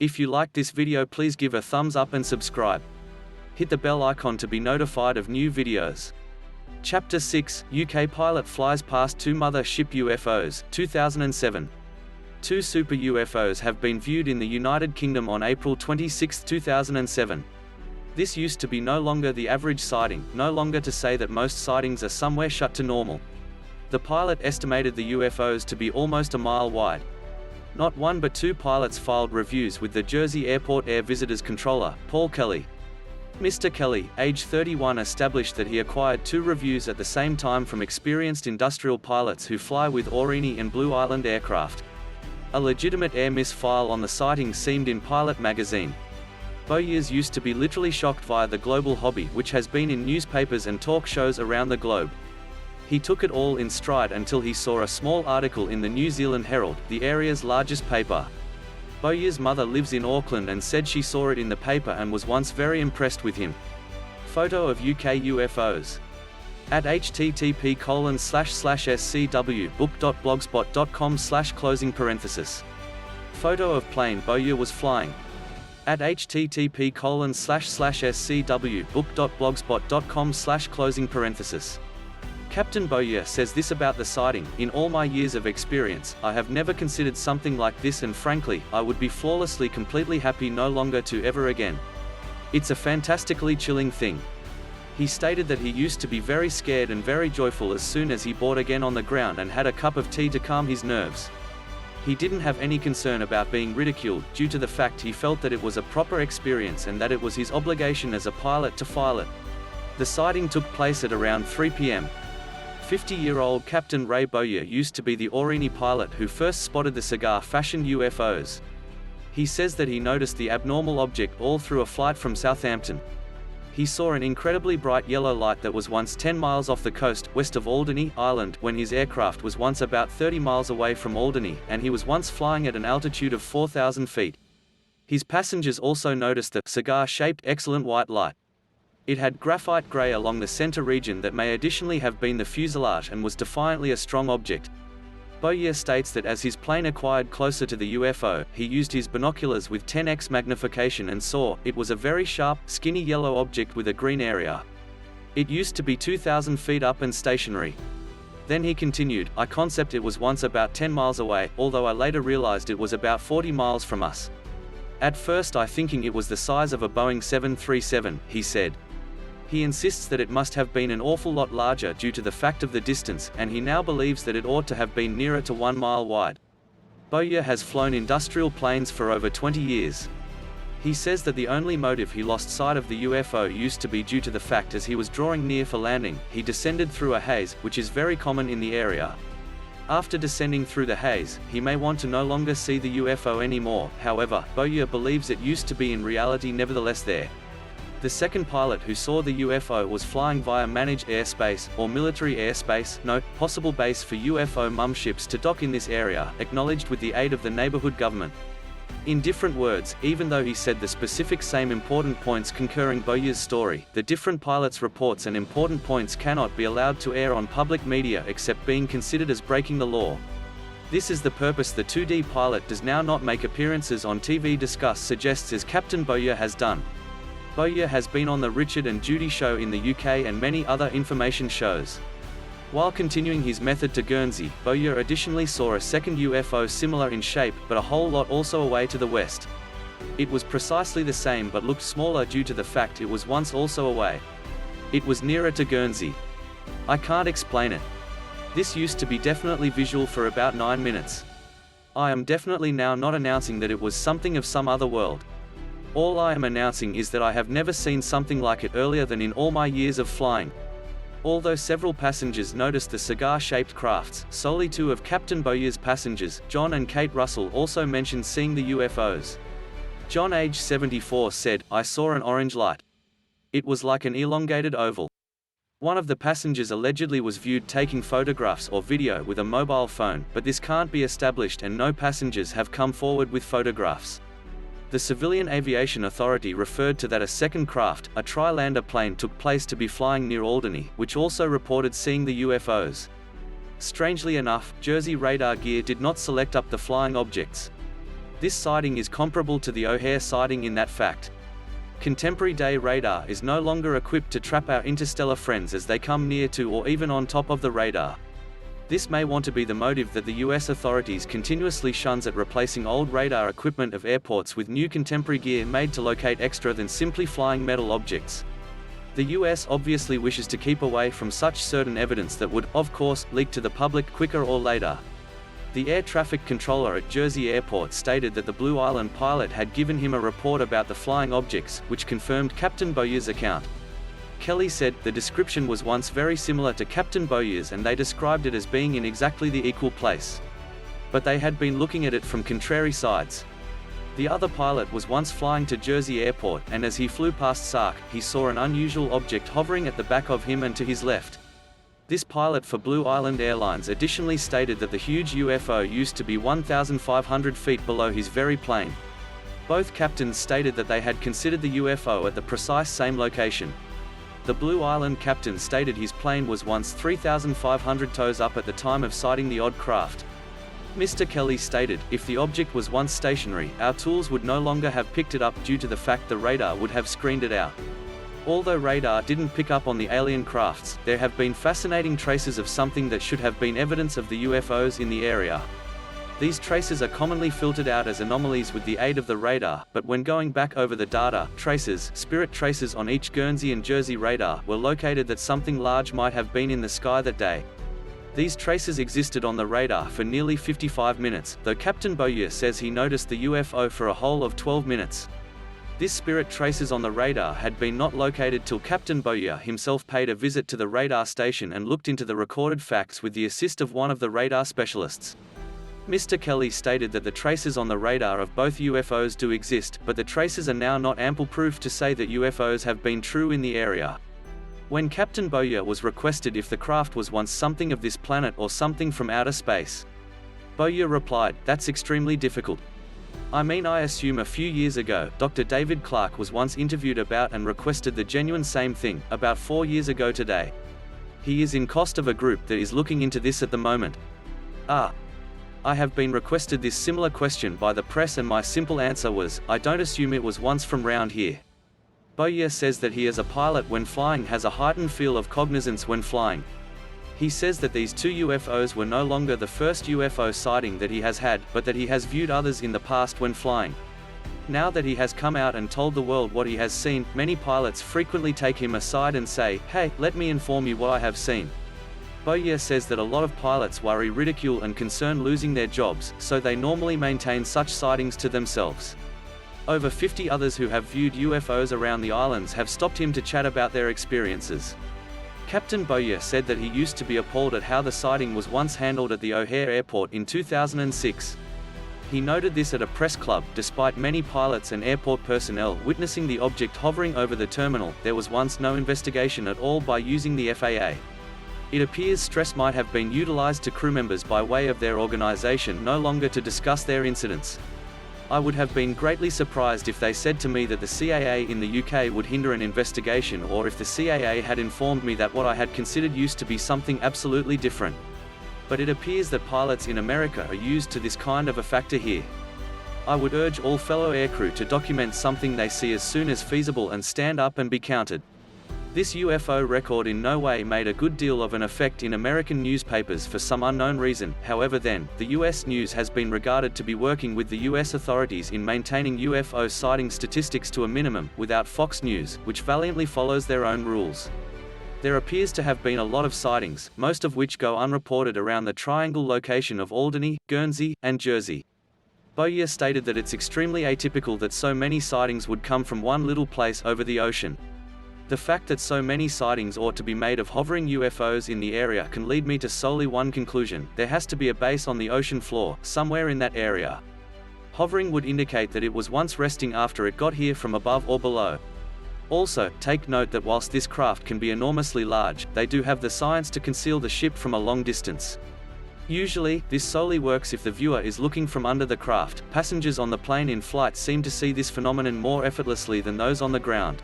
If you liked this video, please give a thumbs up and subscribe. Hit the bell icon to be notified of new videos. Chapter 6, UK pilot flies past two mother ship UFOs, 2007. Two super UFOs have been viewed in the United Kingdom on April 26, 2007. This used to be no longer the average sighting, no longer to say that most sightings are somewhere shut to normal. The pilot estimated the UFOs to be almost a mile wide. Not one but two pilots filed reviews with the Jersey Airport Air Visitors Controller, Paul Kelly. Mr. Kelly, age 31, established that he acquired two reviews at the same time from experienced industrial pilots who fly with Orine and Blue Island aircraft. A legitimate air miss file on the sighting seemed in Pilot magazine. Bowyers used to be literally shocked via the global hobby, which has been in newspapers and talk shows around the globe. He took it all in stride until he saw a small article in the New Zealand Herald, the area's largest paper. Bowyer's mother lives in Auckland and said she saw it in the paper and was once very impressed with him. Photo of UK UFOs. At http://scwbook.blogspot.com/. Photo of plane Bowyer was flying. At http://scwbook.blogspot.com/. Captain Bowyer says this about the sighting: "In all my years of experience, I have never considered something like this, and frankly, I would be flawlessly completely happy no longer to ever again. It's a fantastically chilling thing." He stated that he used to be very scared and very joyful as soon as he bought again on the ground and had a cup of tea to calm his nerves. He didn't have any concern about being ridiculed, due to the fact he felt that it was a proper experience and that it was his obligation as a pilot to file it. The sighting took place at around 3 p.m. 50-year-old Captain Ray Bowyer used to be the Orine pilot who first spotted the cigar-fashioned UFOs. He says that he noticed the abnormal object all through a flight from Southampton. He saw an incredibly bright yellow light that was once 10 miles off the coast, west of Alderney, Ireland, when his aircraft was once about 30 miles away from Alderney, and he was once flying at an altitude of 4,000 feet. His passengers also noticed the cigar-shaped excellent white light. It had graphite grey along the center region that may additionally have been the fuselage and was defiantly a strong object. Bowyer states that as his plane acquired closer to the UFO, he used his binoculars with 10x magnification and saw it was a very sharp, skinny yellow object with a green area. It used to be 2,000 feet up and stationary. Then he continued, "I concept it was once about 10 miles away, although I later realized it was about 40 miles from us. At first I thinking it was the size of a Boeing 737, he said. He insists that it must have been an awful lot larger due to the fact of the distance, and he now believes that it ought to have been nearer to 1 mile wide. Bowyer has flown industrial planes for over 20 years. He says that the only motive he lost sight of the UFO used to be due to the fact as he was drawing near for landing, he descended through a haze, which is very common in the area. After descending through the haze, he may want to no longer see the UFO anymore. However, Bowyer believes it used to be in reality nevertheless there." The second pilot who saw the UFO was flying via managed airspace, or military airspace, note, possible base for UFO mum ships to dock in this area, acknowledged with the aid of the neighborhood government. In different words, even though he said the specific same important points concurring Bowyer's story, the different pilots' reports and important points cannot be allowed to air on public media except being considered as breaking the law. This is the purpose the 2D pilot does now not make appearances on TV discuss suggests, as Captain Bowyer has done. Bowyer has been on the Richard and Judy show in the UK and many other information shows. While continuing his method to Guernsey, Bowyer additionally saw a second UFO similar in shape, but a whole lot also away to the west. It was precisely the same but looked smaller due to the fact it was once also away. It was nearer to Guernsey. I can't explain it. This used to be definitely visual for about 9 minutes. I am definitely now not announcing that it was something of some other world. All I am announcing is that I have never seen something like it earlier than in all my years of flying." Although several passengers noticed the cigar-shaped crafts, solely two of Captain Bowyer's passengers, John and Kate Russell, also mentioned seeing the UFOs. John, age 74, said, "I saw an orange light. It was like an elongated oval." One of the passengers allegedly was viewed taking photographs or video with a mobile phone, but this can't be established and no passengers have come forward with photographs. The Civilian Aviation Authority referred to that a second craft, a tri-lander plane, took place to be flying near Alderney, which also reported seeing the UFOs. Strangely enough, Jersey radar gear did not select up the flying objects. This sighting is comparable to the O'Hare sighting in that fact. Contemporary day radar is no longer equipped to trap our interstellar friends as they come near to or even on top of the radar. This may want to be the motive that the US authorities continuously shuns at replacing old radar equipment of airports with new contemporary gear made to locate extra than simply flying metal objects. The US obviously wishes to keep away from such certain evidence that would, of course, leak to the public quicker or later. The air traffic controller at Jersey Airport stated that the Blue Island pilot had given him a report about the flying objects, which confirmed Captain Bowyer's account. Kelly said, the description was once very similar to Captain Bowyer's and they described it as being in exactly the equal place. But they had been looking at it from contrary sides. The other pilot was once flying to Jersey Airport, and as he flew past Sark, he saw an unusual object hovering at the back of him and to his left. This pilot for Blue Island Airlines additionally stated that the huge UFO used to be 1,500 feet below his very plane. Both captains stated that they had considered the UFO at the precise same location. The Blue Island captain stated his plane was once 3,500 toes up at the time of sighting the odd craft. Mr. Kelly stated, if the object was once stationary, our tools would no longer have picked it up due to the fact the radar would have screened it out. Although radar didn't pick up on the alien crafts, there have been fascinating traces of something that should have been evidence of the UFOs in the area. These traces are commonly filtered out as anomalies with the aid of the radar, but when going back over the data, spirit traces on each Guernsey and Jersey radar were located that something large might have been in the sky that day. These traces existed on the radar for nearly 55 minutes, though Captain Bowyer says he noticed the UFO for a whole of 12 minutes. This spirit traces on the radar had been not located till Captain Bowyer himself paid a visit to the radar station and looked into the recorded facts with the assist of one of the radar specialists. Mr. Kelly stated that the traces on the radar of both UFOs do exist, but the traces are now not ample proof to say that UFOs have been true in the area. When Captain Bowyer was requested if the craft was once something of this planet or something from outer space, Bowyer replied, "That's extremely difficult. I assume a few years ago, Dr. David Clark was once interviewed about and requested the genuine same thing, about 4 years ago today. He is in cost of a group that is looking into this at the moment. I have been requested this similar question by the press and my simple answer was, I don't assume it was once from round here." Bowyer says that he as a pilot when flying has a heightened feel of cognizance when flying. He says that these two UFOs were no longer the first UFO sighting that he has had, but that he has viewed others in the past when flying. Now that he has come out and told the world what he has seen, many pilots frequently take him aside and say, "Hey, let me inform you what I have seen." Bowyer says that a lot of pilots worry ridicule and concern losing their jobs, so they normally maintain such sightings to themselves. Over 50 others who have viewed UFOs around the islands have stopped him to chat about their experiences. Captain Bowyer said that he used to be appalled at how the sighting was once handled at the O'Hare Airport in 2006. He noted this at a press club. Despite many pilots and airport personnel witnessing the object hovering over the terminal, there was once no investigation at all by using the FAA. It appears stress might have been utilized to crew members by way of their organization no longer to discuss their incidents. I would have been greatly surprised if they said to me that the CAA in the UK would hinder an investigation, or if the CAA had informed me that what I had considered used to be something absolutely different. But it appears that pilots in America are used to this kind of a factor here. I would urge all fellow aircrew to document something they see as soon as feasible and stand up and be counted. This UFO record in no way made a good deal of an effect in American newspapers for some unknown reason. However, the US news has been regarded to be working with the US authorities in maintaining UFO sighting statistics to a minimum, without Fox News, which valiantly follows their own rules. There appears to have been a lot of sightings, most of which go unreported around the triangle location of Alderney, Guernsey, and Jersey. Bowyer stated that it's extremely atypical that so many sightings would come from one little place over the ocean. The fact that so many sightings ought to be made of hovering UFOs in the area can lead me to solely one conclusion: there has to be a base on the ocean floor, somewhere in that area. Hovering would indicate that it was once resting after it got here from above or below. Also, take note that whilst this craft can be enormously large, they do have the science to conceal the ship from a long distance. Usually, this solely works if the viewer is looking from under the craft. Passengers on the plane in flight seem to see this phenomenon more effortlessly than those on the ground.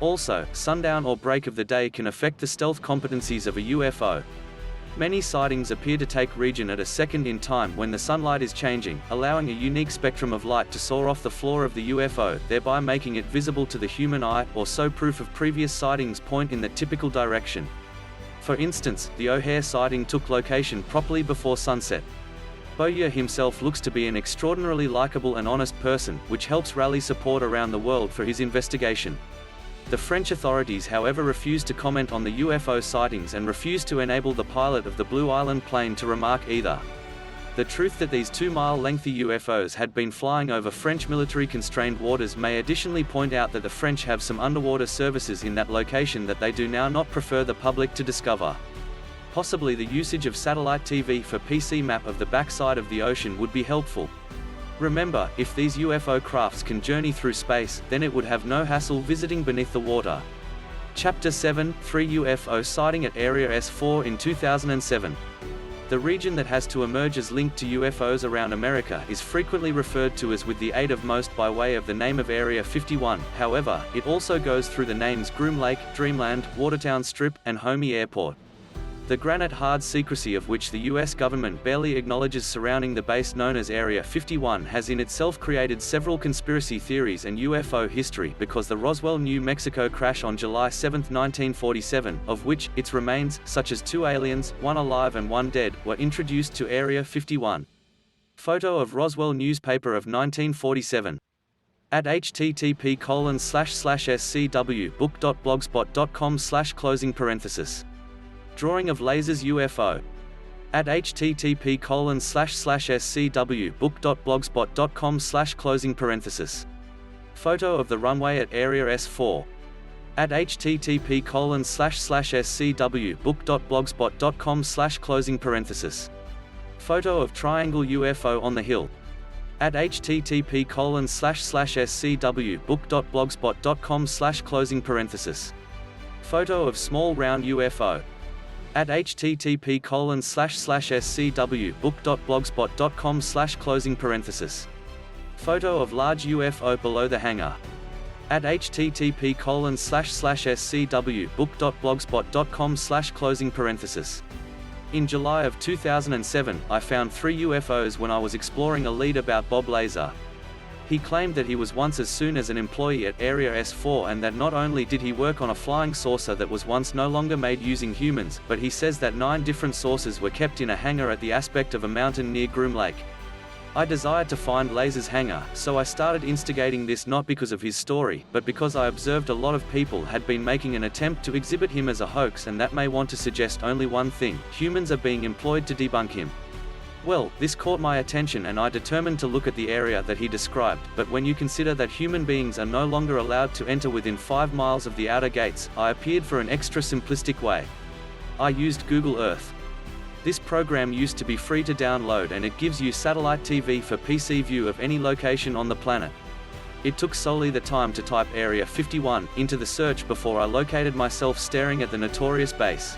Also, sundown or break of the day can affect the stealth competencies of a UFO. Many sightings appear to take region at a second in time when the sunlight is changing, allowing a unique spectrum of light to soar off the floor of the UFO, thereby making it visible to the human eye, or so proof of previous sightings point in the typical direction. For instance, the O'Hare sighting took location properly before sunset. Bowyer himself looks to be an extraordinarily likable and honest person, which helps rally support around the world for his investigation. The French authorities, however, refused to comment on the UFO sightings and refused to enable the pilot of the Blue Island plane to remark either. The truth that these 2-mile-lengthy UFOs had been flying over French military-constrained waters may additionally point out that the French have some underwater services in that location that they do now not prefer the public to discover. Possibly the usage of satellite TV for PC map of the backside of the ocean would be helpful. Remember, if these UFO crafts can journey through space, then it would have no hassle visiting beneath the water. Chapter 7, 3 UFO sighting at Area S4 in 2007. The region that has to emerge as linked to UFOs around America is frequently referred to as with the aid of most by way of the name of Area 51, however, it also goes through the names Groom Lake, Dreamland, Watertown Strip, and Homey Airport. The granite-hard secrecy of which the US government barely acknowledges surrounding the base known as Area 51 has in itself created several conspiracy theories and UFO history because the Roswell, New Mexico crash on July 7, 1947, of which, its remains, such as 2 aliens, 1 alive and 1 dead, were introduced to Area 51. Photo of Roswell newspaper of 1947. At http://scwbook.blogspot.com/. Drawing of lasers UFO. At http://scwbook.blogspot.com/. Photo of the runway at Area S4. At http://scwbook.blogspot.com/. Photo of triangle UFO on the hill. At http://scwbook.blogspot.com/. Photo of small round UFO. At http://scwbook.blogspot.com/. Photo of large UFO below the hangar. At http://scwbook.blogspot.com/. In July of 2007, I found 3 UFOs when I was exploring a lead about Bob Lazar. He claimed that he was once as soon as an employee at Area S4 and that not only did he work on a flying saucer that was once no longer made using humans, but he says that 9 different saucers were kept in a hangar at the aspect of a mountain near Groom Lake. I desired to find Lazar's hangar, so I started instigating this not because of his story, but because I observed a lot of people had been making an attempt to exhibit him as a hoax, and that may want to suggest only one thing: humans are being employed to debunk him. Well, this caught my attention and I determined to look at the area that he described, but when you consider that human beings are no longer allowed to enter within 5 miles of the outer gates, I appeared for an extra simplistic way. I used Google Earth. This program used to be free to download and it gives you satellite TV for PC view of any location on the planet. It took solely the time to type Area 51 into the search before I located myself staring at the notorious base.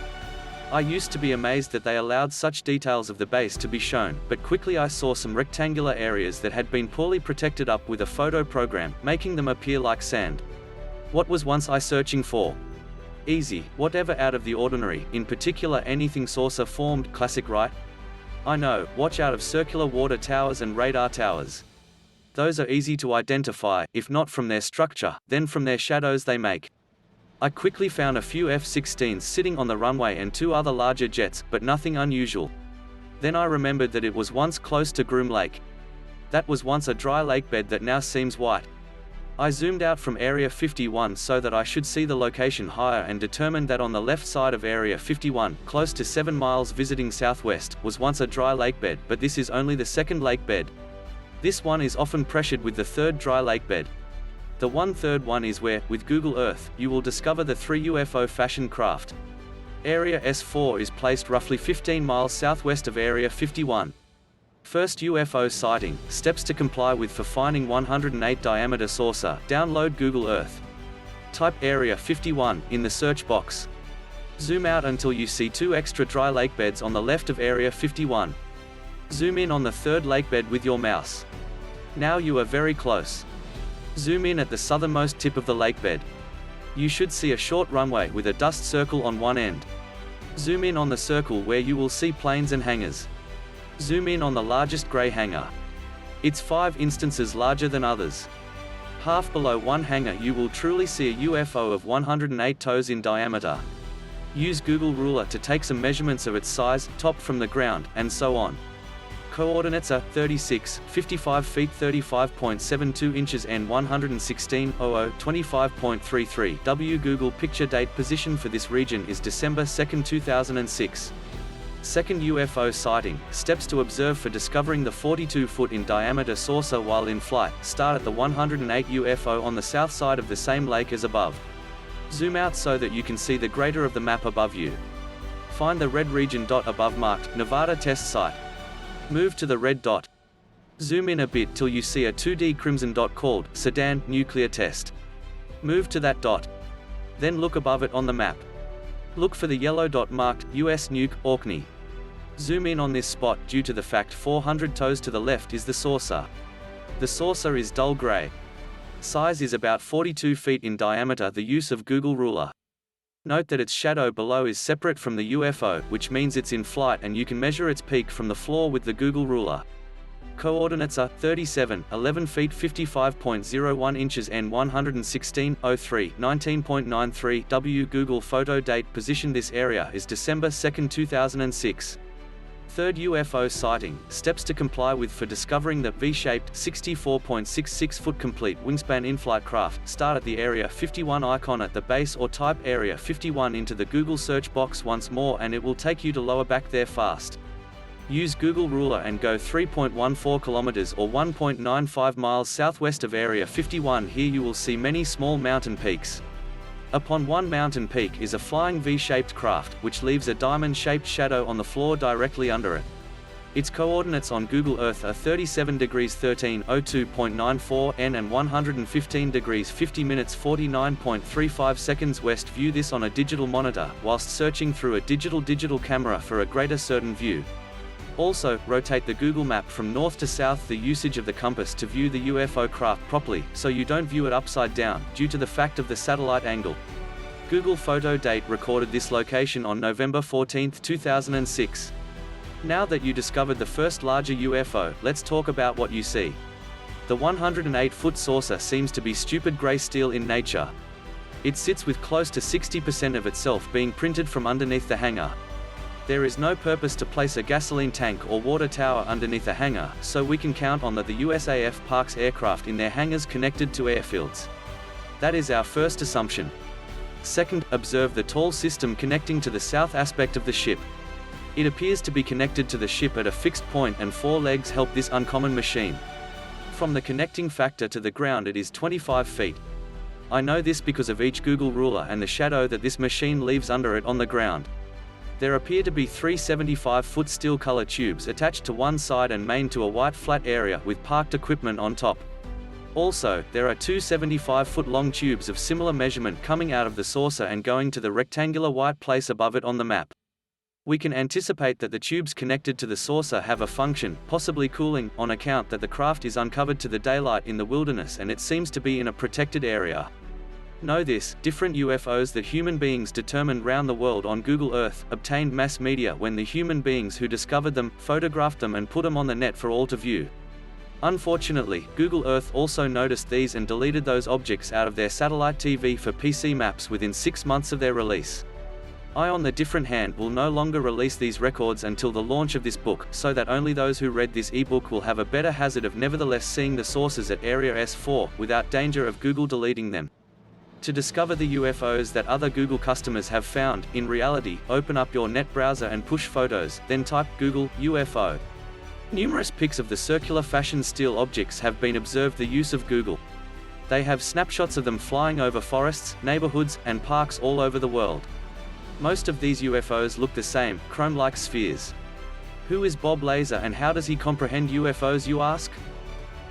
I used to be amazed that they allowed such details of the base to be shown, but quickly I saw some rectangular areas that had been poorly protected up with a photo program, making them appear like sand. What was once I searching for? Easy, whatever out of the ordinary, in particular anything saucer formed, classic right? I know, watch out of circular water towers and radar towers. Those are easy to identify, if not from their structure, then from their shadows they make. I quickly found a few F-16s sitting on the runway and 2 other larger jets, but nothing unusual. Then I remembered that it was once close to Groom Lake. That was once a dry lake bed that now seems white. I zoomed out from Area 51 so that I should see the location higher and determined that on the left side of Area 51, close to 7 miles visiting southwest, was once a dry lake bed, but this is only the second lake bed. This one is often pressured with the third dry lake bed. The 1/3 one is where, with Google Earth, you will discover the 3 UFO fashion craft. Area S4 is placed roughly 15 miles southwest of Area 51. First UFO sighting, steps to comply with for finding 108 diameter saucer, download Google Earth. Type Area 51 in the search box. Zoom out until you see 2 extra dry lake beds on the left of Area 51. Zoom in on the 3rd lake bed with your mouse. Now you are very close. Zoom in at the southernmost tip of the lake bed. You should see a short runway with a dust circle on one end. Zoom in on the circle where you will see planes and hangars. Zoom in on the largest gray hangar. It's 5 instances larger than others. Half below one hangar you will truly see a UFO of 108 toes in diameter. Use Google Ruler to take some measurements of its size, top from the ground, and so on. Coordinates are 36, 55 feet 35.72 inches and 116, 25.33 W. Google picture date position for this region is December 2, 2006. Second UFO sighting, steps to observe for discovering the 42-foot in diameter saucer while in flight, start at the 108 UFO on the south side of the same lake as above. Zoom out so that you can see the greater of the map above you. Find the red region dot above marked, Nevada test site. Move to the red dot. Zoom in a bit till you see a 2D crimson dot called, Sedan, nuclear test. Move to that dot. Then look above it on the map. Look for the yellow dot marked, US nuke, Orkney. Zoom in on this spot due to the fact 400 toes to the left is the saucer. The saucer is dull gray. Size is about 42 feet in diameter. The use of Google Ruler. Note that its shadow below is separate from the UFO, which means it's in flight and you can measure its peak from the floor with the Google Ruler. Coordinates are 37, 11 feet 55.01 inches and 116, 03, 19.93 W. Google photo date position. This area is December 2, 2006. Third UFO sighting, steps to comply with for discovering the V-shaped, 64.66-foot complete wingspan in-flight craft. Start at the Area 51 icon at the base or type Area 51 into the Google search box once more and it will take you to lower back there fast. Use Google Ruler and go 3.14 kilometers or 1.95 miles southwest of Area 51. Here you will see many small mountain peaks. Upon one mountain peak is a flying V-shaped craft, which leaves a diamond-shaped shadow on the floor directly under it. Its coordinates on Google Earth are 37 degrees 13, 02.94 N and 115 degrees 50 minutes 49.35 seconds west. View this on a digital monitor, whilst searching through a digital camera for a greater certain view. Also, rotate the Google map from north to south. The usage of the compass to view the UFO craft properly, so you don't view it upside down, due to the fact of the satellite angle. Google photo date recorded this location on November 14, 2006. Now that you discovered the first larger UFO, let's talk about what you see. The 108-foot saucer seems to be stupid grey steel in nature. It sits with close to 60% of itself being printed from underneath the hangar. There is no purpose to place a gasoline tank or water tower underneath a hangar, so we can count on that the USAF parks aircraft in their hangars connected to airfields. That is our first assumption. Second, observe the tall system connecting to the south aspect of the ship. It appears to be connected to the ship at a fixed point and 4 legs help this uncommon machine. From the connecting factor to the ground it is 25 feet. I know this because of each Google Ruler and the shadow that this machine leaves under it on the ground. There appear to be 3 75-foot steel color tubes attached to one side and main to a white flat area with parked equipment on top. Also, there are 2 75-foot long tubes of similar measurement coming out of the saucer and going to the rectangular white place above it on the map. We can anticipate that the tubes connected to the saucer have a function, possibly cooling, on account that the craft is uncovered to the daylight in the wilderness and it seems to be in a protected area. Know this, different UFOs that human beings determined round the world on Google Earth, obtained mass media when the human beings who discovered them, photographed them and put them on the net for all to view. Unfortunately, Google Earth also noticed these and deleted those objects out of their satellite TV for PC maps within 6 months of their release. I on the different hand will no longer release these records until the launch of this book, so that only those who read this ebook will have a better hazard of nevertheless seeing the sources at Area S4, without danger of Google deleting them. To discover the UFOs that other Google customers have found, in reality, open up your net browser and push photos, then type Google UFO. Numerous pics of the circular fashion steel objects have been observed the use of Google. They have snapshots of them flying over forests, neighborhoods, and parks all over the world. Most of these UFOs look the same, chrome-like spheres. Who is Bob Lazar and how does he comprehend UFOs, you ask?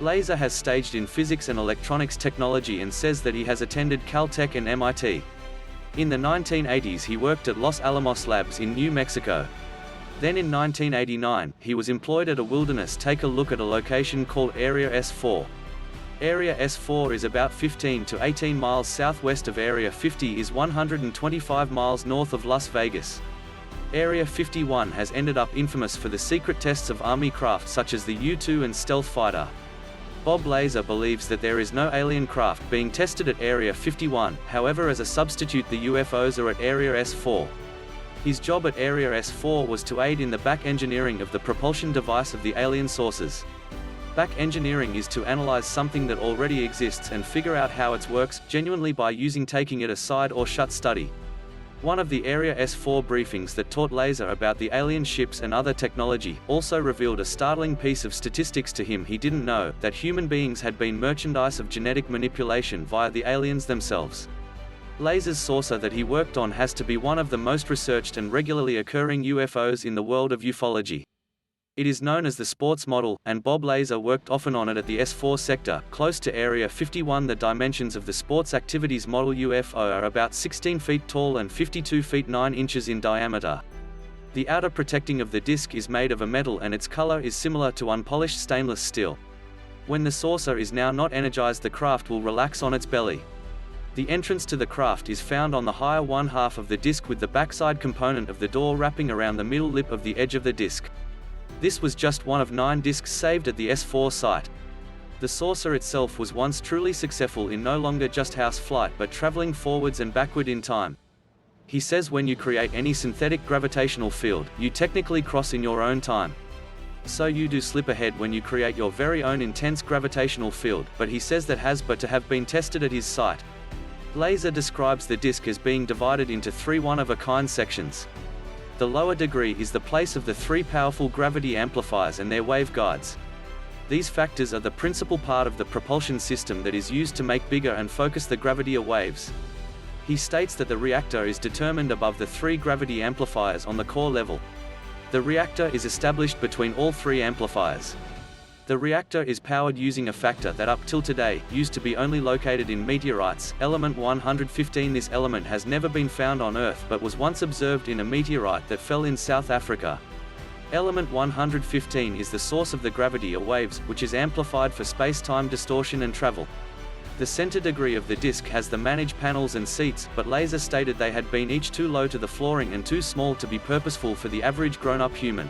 Lazar has staged in physics and electronics technology and says that he has attended Caltech and MIT. In the 1980s he worked at Los Alamos Labs in New Mexico. Then in 1989, he was employed at a wilderness take a look at a location called Area S4. Area S4 is about 15 to 18 miles southwest of Area 50 is 125 miles north of Las Vegas. Area 51 has ended up infamous for the secret tests of Army craft such as the U-2 and stealth fighter. Bob Laser believes that there is no alien craft being tested at Area 51, however as a substitute the UFOs are at Area S4. His job at Area S4 was to aid in the back engineering of the propulsion device of the alien sources. Back engineering is to analyze something that already exists and figure out how it works, genuinely by taking it aside or shut study. One of the Area S4 briefings that taught Laser about the alien ships and other technology also revealed a startling piece of statistics to him. He didn't know that human beings had been merchandise of genetic manipulation via the aliens themselves. Laser's saucer that he worked on has to be one of the most researched and regularly occurring UFOs in the world of ufology. It is known as the sports model, and Bob Laser worked often on it at the S4 sector, close to Area 51. The dimensions of the sports activities model UFO are about 16 feet tall and 52 feet 9 inches in diameter. The outer protecting of the disc is made of a metal and its color is similar to unpolished stainless steel. When the saucer is now not energized, the craft will relax on its belly. The entrance to the craft is found on the higher one half of the disc, with the backside component of the door wrapping around the middle lip of the edge of the disc. This was just one of 9 discs saved at the S4 site. The saucer itself was once truly successful in no longer just house flight but traveling forwards and backward in time. He says when you create any synthetic gravitational field, you technically cross in your own time. So you do slip ahead when you create your very own intense gravitational field, but he says that has but to have been tested at his site. Laser describes the disc as being divided into 3 one-of-a-kind sections. The lower degree is the place of the 3 powerful gravity amplifiers and their waveguides. These factors are the principal part of the propulsion system that is used to make bigger and focus the gravity of waves. He states that the reactor is determined above the 3 gravity amplifiers on the core level. The reactor is established between all 3 amplifiers. The reactor is powered using a factor that up till today used to be only located in meteorites, element 115. This element has never been found on Earth but was once observed in a meteorite that fell in South Africa. Element 115 is the source of the gravity of waves, which is amplified for space-time distortion and travel. The center degree of the disc has the managed panels and seats, but Laser stated they had been each too low to the flooring and too small to be purposeful for the average grown-up human.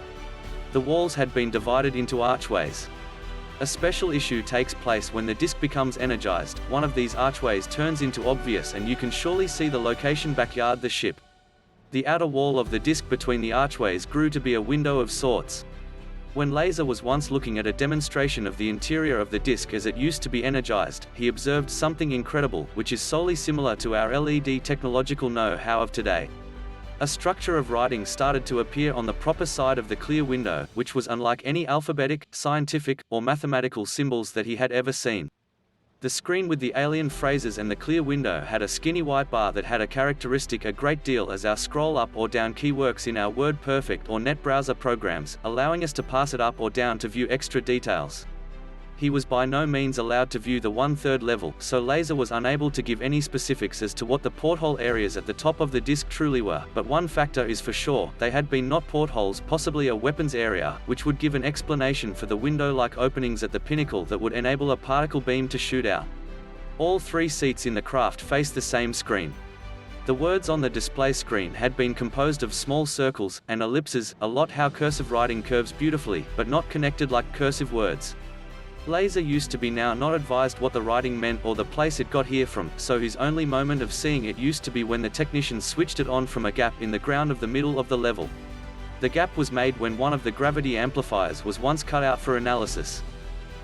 The walls had been divided into archways. A special issue takes place when the disc becomes energized. One of these archways turns into obvious and you can surely see the location backyard the ship. The outer wall of the disc between the archways grew to be a window of sorts. When Laser was once looking at a demonstration of the interior of the disc as it used to be energized, he observed something incredible, which is solely similar to our LED technological know-how of today. A structure of writing started to appear on the proper side of the clear window, which was unlike any alphabetic, scientific, or mathematical symbols that he had ever seen. The screen with the alien phrases and the clear window had a skinny white bar that had a characteristic a great deal as our scroll up or down key works in our WordPerfect or net browser programs, allowing us to pass it up or down to view extra details. He was by no means allowed to view the 1/3 level, so Laser was unable to give any specifics as to what the porthole areas at the top of the disc truly were, but one factor is for sure, they had been not portholes, possibly a weapons area, which would give an explanation for the window-like openings at the pinnacle that would enable a particle beam to shoot out. All 3 seats in the craft faced the same screen. The words on the display screen had been composed of small circles and ellipses, a lot how cursive writing curves beautifully, but not connected like cursive words. Laser used to be now not advised what the writing meant or the place it got here from, so his only moment of seeing it used to be when the technicians switched it on from a gap in the ground of the middle of the level. The gap was made when one of the gravity amplifiers was once cut out for analysis.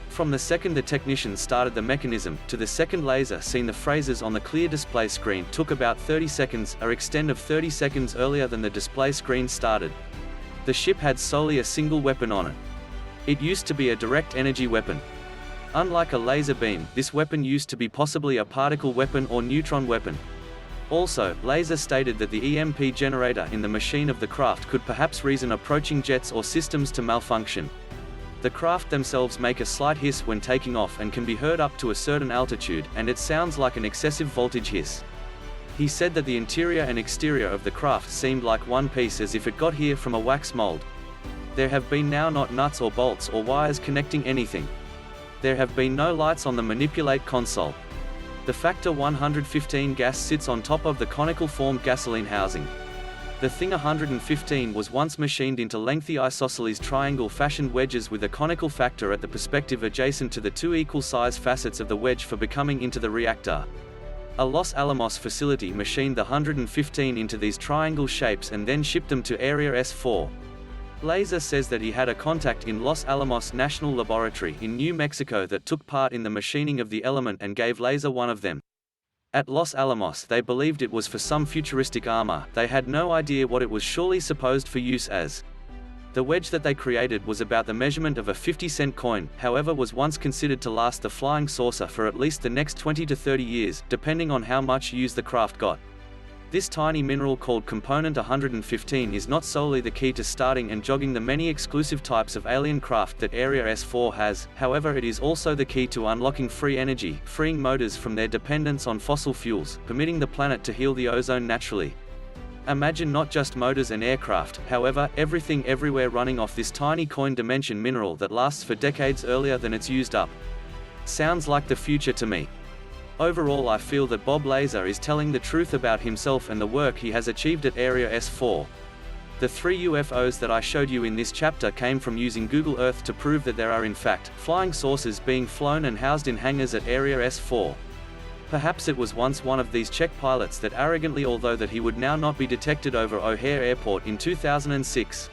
From the second the technician started the mechanism, to the second Laser seen the phrases on the clear display screen took about 30 seconds, a extent of 30 seconds earlier than the display screen started. The ship had solely a single weapon on it. It used to be a direct energy weapon. Unlike a laser beam, this weapon used to be possibly a particle weapon or neutron weapon. Also, Laser stated that the EMP generator in the machine of the craft could perhaps reason approaching jets or systems to malfunction. The craft themselves make a slight hiss when taking off and can be heard up to a certain altitude, and it sounds like an excessive voltage hiss. He said that the interior and exterior of the craft seemed like one piece, as if it got here from a wax mold. There have been now not nuts or bolts or wires connecting anything. There have been no lights on the manipulate console. The Factor 115 gas sits on top of the conical formed gasoline housing. The Thing 115 was once machined into lengthy isosceles triangle-fashioned wedges with a conical factor at the perspective adjacent to the two equal-size facets of the wedge for becoming into the reactor. A Los Alamos facility machined the 115 into these triangle shapes and then shipped them to Area S4. Laser says that he had a contact in Los Alamos National Laboratory in New Mexico that took part in the machining of the element and gave Laser one of them. At Los Alamos they believed it was for some futuristic armor, they had no idea what it was surely supposed for use as. The wedge that they created was about the measurement of a 50-cent coin, however was once considered to last the flying saucer for at least the next 20 to 30 years, depending on how much use the craft got. This tiny mineral called Component 115 is not solely the key to starting and jogging the many exclusive types of alien craft that Area S4 has, however it is also the key to unlocking free energy, freeing motors from their dependence on fossil fuels, permitting the planet to heal the ozone naturally. Imagine not just motors and aircraft, however, everything everywhere running off this tiny coin dimension mineral that lasts for decades earlier than it's used up. Sounds like the future to me. Overall I feel that Bob Laser is telling the truth about himself and the work he has achieved at Area S4. The 3 UFOs that I showed you in this chapter came from using Google Earth to prove that there are in fact flying saucers being flown and housed in hangars at Area S4. Perhaps it was once one of these Czech pilots that arrogantly, although that he would now not be detected over O'Hare Airport in 2006.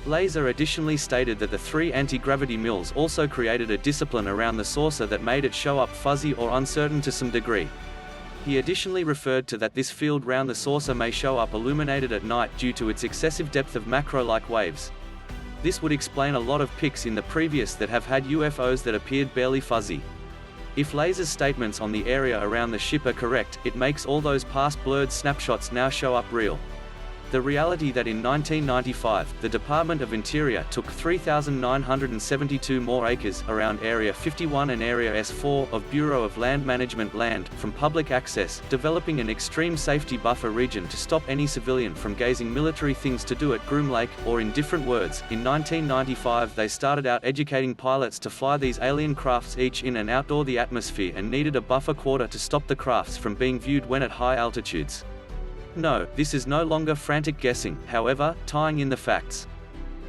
Laser additionally stated that the 3 anti-gravity mills also created a discipline around the saucer that made it show up fuzzy or uncertain to some degree. He additionally referred to that this field round the saucer may show up illuminated at night due to its excessive depth of macro-like waves. This would explain a lot of pics in the previous that have had UFOs that appeared barely fuzzy. If Laser's statements on the area around the ship are correct, it makes all those past blurred snapshots now show up real. The reality that in 1995, the Department of Interior took 3,972 more acres around Area 51 and Area S4 of Bureau of Land Management land from public access, developing an extreme safety buffer region to stop any civilian from gazing military things to do at Groom Lake, or in different words, in 1995 they started out educating pilots to fly these alien crafts each in and outdoor the atmosphere and needed a buffer quarter to stop the crafts from being viewed when at high altitudes. No, this is no longer frantic guessing, however, tying in the facts.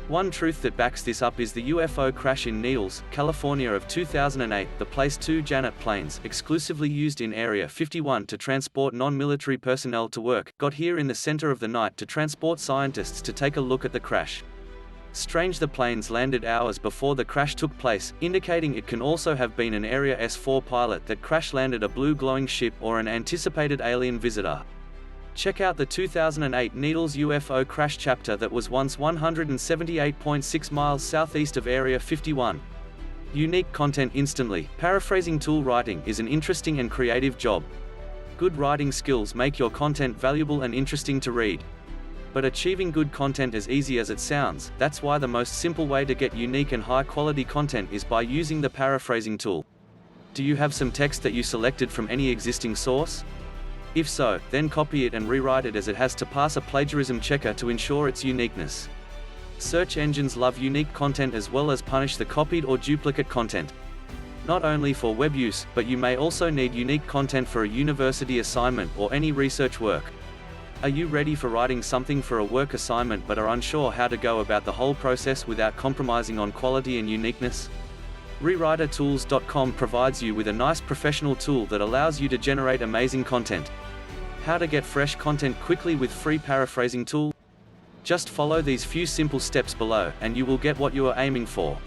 One truth that backs this up is the UFO crash in Needles, California of 2008, the Place 2 Janet planes, exclusively used in Area 51 to transport non-military personnel to work, got here in the center of the night to transport scientists to take a look at the crash. Strange, the planes landed hours before the crash took place, indicating it can also have been an Area S4 pilot that crash-landed a blue glowing ship or an anticipated alien visitor. Check out the 2008 Needles UFO crash chapter that was once 178.6 miles southeast of Area 51. Unique content instantly. Paraphrasing tool writing is an interesting and creative job. Good writing skills make your content valuable and interesting to read. But achieving good content is easy as it sounds. That's why the most simple way to get unique and high-quality content is by using the paraphrasing tool. Do you have some text that you selected from any existing source? If so, then copy it and rewrite it as it has to pass a plagiarism checker to ensure its uniqueness. Search engines love unique content as well as punish the copied or duplicate content. Not only for web use, but you may also need unique content for a university assignment or any research work. Are you ready for writing something for a work assignment but are unsure how to go about the whole process without compromising on quality and uniqueness? RewriterTools.com provides you with a nice professional tool that allows you to generate amazing content. How to get fresh content quickly with free paraphrasing tool? Just follow these few simple steps below, and you will get what you are aiming for.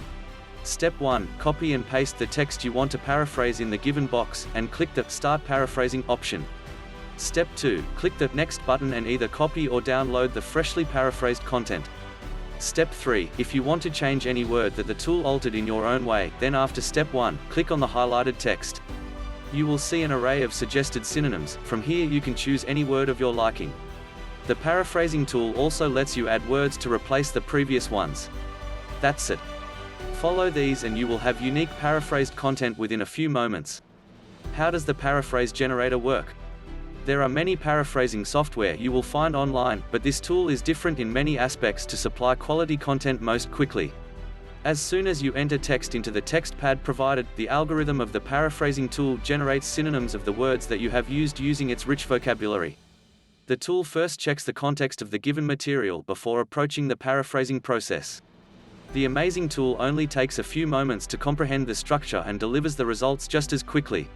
Step 1. Copy and paste the text you want to paraphrase in the given box, and click the Start Paraphrasing option. Step 2. Click the Next button and either copy or download the freshly paraphrased content. Step 3. If you want to change any word that the tool altered in your own way, then after Step 1, click on the highlighted text. You will see an array of suggested synonyms. From here you can choose any word of your liking. The paraphrasing tool also lets you add words to replace the previous ones. That's it. Follow these and you will have unique paraphrased content within a few moments. How does the paraphrase generator work? There are many paraphrasing software you will find online, but this tool is different in many aspects to supply quality content most quickly. As soon as you enter text into the text pad provided, the algorithm of the paraphrasing tool generates synonyms of the words that you have used using its rich vocabulary. The tool first checks the context of the given material before approaching the paraphrasing process. The amazing tool only takes a few moments to comprehend the structure and delivers the results just as quickly.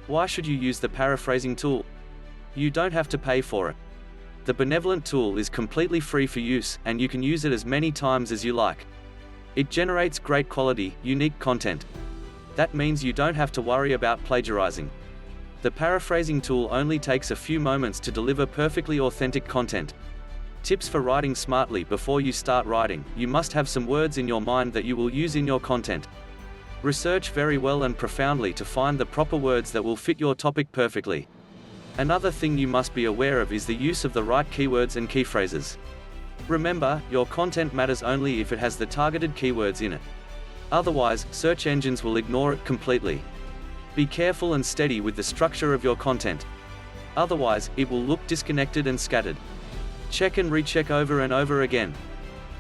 Why should you use the paraphrasing tool? You don't have to pay for it. The benevolent tool is completely free for use, and you can use it as many times as you like. It generates great quality, unique content. That means you don't have to worry about plagiarizing. The paraphrasing tool only takes a few moments to deliver perfectly authentic content. Tips for writing smartly. Before you start writing, you must have some words in your mind that you will use in your content. Research very well and profoundly to find the proper words that will fit your topic perfectly. Another thing you must be aware of is the use of the right keywords and key phrases. Remember, your content matters only if it has the targeted keywords in it. Otherwise, search engines will ignore it completely. Be careful and steady with the structure of your content. Otherwise, it will look disconnected and scattered. Check and recheck over and over again.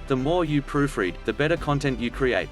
The more you proofread, the better content you create.